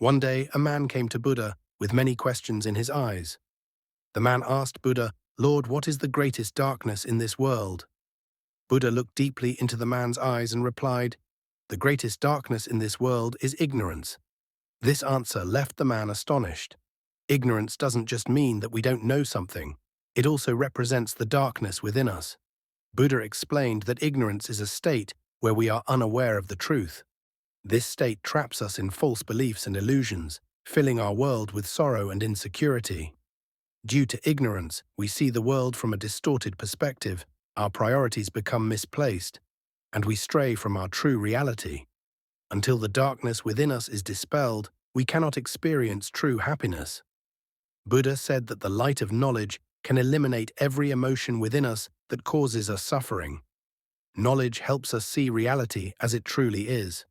One day, a man came to Buddha with many questions in his eyes. The man asked Buddha, "Lord, what is the greatest darkness in this world?" Buddha looked deeply into the man's eyes and replied, "The greatest darkness in this world is ignorance." This answer left the man astonished. Ignorance doesn't just mean that we don't know something. It also represents the darkness within us. Buddha explained that ignorance is a state where we are unaware of the truth. This state traps us in false beliefs and illusions, filling our world with sorrow and insecurity. Due to ignorance, we see the world from a distorted perspective, our priorities become misplaced, and we stray from our true reality. Until the darkness within us is dispelled, we cannot experience true happiness. Buddha said that the light of knowledge can eliminate every emotion within us that causes us suffering. Knowledge helps us see reality as it truly is.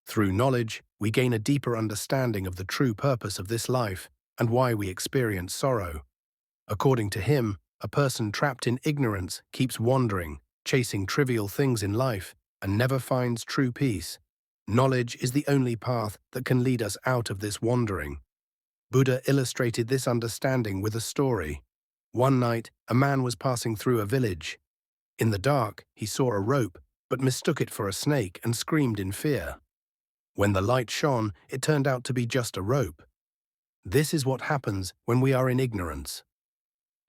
Through knowledge, we gain a deeper understanding of the true purpose of this life and why we experience sorrow. According to him, a person trapped in ignorance keeps wandering, chasing trivial things in life, and never finds true peace. Knowledge is the only path that can lead us out of this wandering. Buddha illustrated this understanding with a story. One night, a man was passing through a village. In the dark, he saw a rope, but mistook it for a snake and screamed in fear. When the light shone, it turned out to be just a rope. This is what happens when we are in ignorance.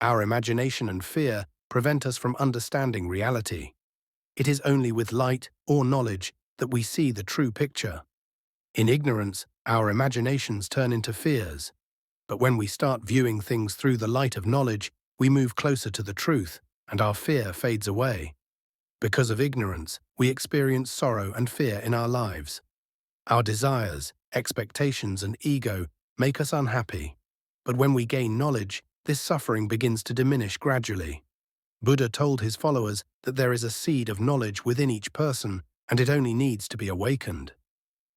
Our imagination and fear prevent us from understanding reality. It is only with light or knowledge that we see the true picture. In ignorance, our imaginations turn into fears. But when we start viewing things through the light of knowledge, we move closer to the truth, and our fear fades away. Because of ignorance, we experience sorrow and fear in our lives. Our desires, expectations, and ego make us unhappy. But when we gain knowledge, this suffering begins to diminish gradually. Buddha told his followers that there is a seed of knowledge within each person, and it only needs to be awakened.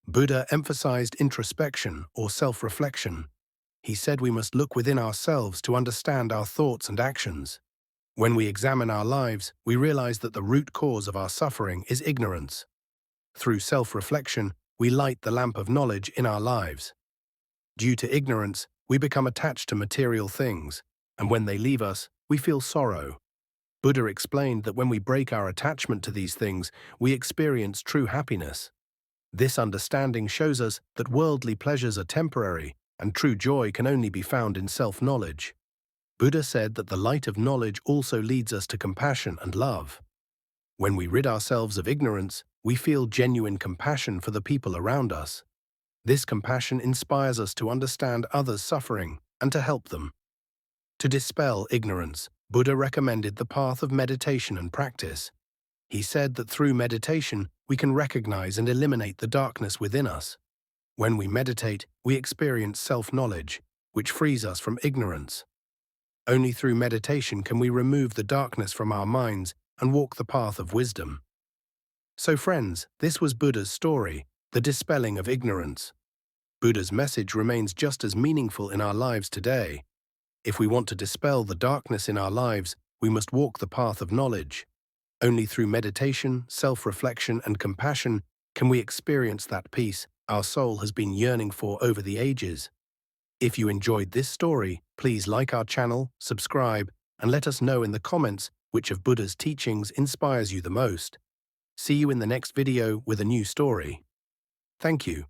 Buddha emphasized introspection or self-reflection. He said we must look within ourselves to understand our thoughts and actions. When we examine our lives, we realize that the root cause of our suffering is ignorance. Through self-reflection, we light the lamp of knowledge in our lives. Due to ignorance, we become attached to material things, and when they leave us, we feel sorrow. Buddha explained that when we break our attachment to these things, we experience true happiness. This understanding shows us that worldly pleasures are temporary, and true joy can only be found in self-knowledge. Buddha said that the light of knowledge also leads us to compassion and love. When we rid ourselves of ignorance, we feel genuine compassion for the people around us. This compassion inspires us to understand others' suffering and to help them. To dispel ignorance, Buddha recommended the path of meditation and practice. He said that through meditation, we can recognize and eliminate the darkness within us. When we meditate, we experience self-knowledge, which frees us from ignorance. Only through meditation can we remove the darkness from our minds and walk the path of wisdom. So friends, this was Buddha's story, the dispelling of ignorance. Buddha's message remains just as meaningful in our lives today. If we want to dispel the darkness in our lives, we must walk the path of knowledge. Only through meditation, self-reflection, and compassion can we experience that peace our soul has been yearning for over the ages. If you enjoyed this story, please like our channel, subscribe, and let us know in the comments which of Buddha's teachings inspires you the most. See you in the next video with a new story. Thank you.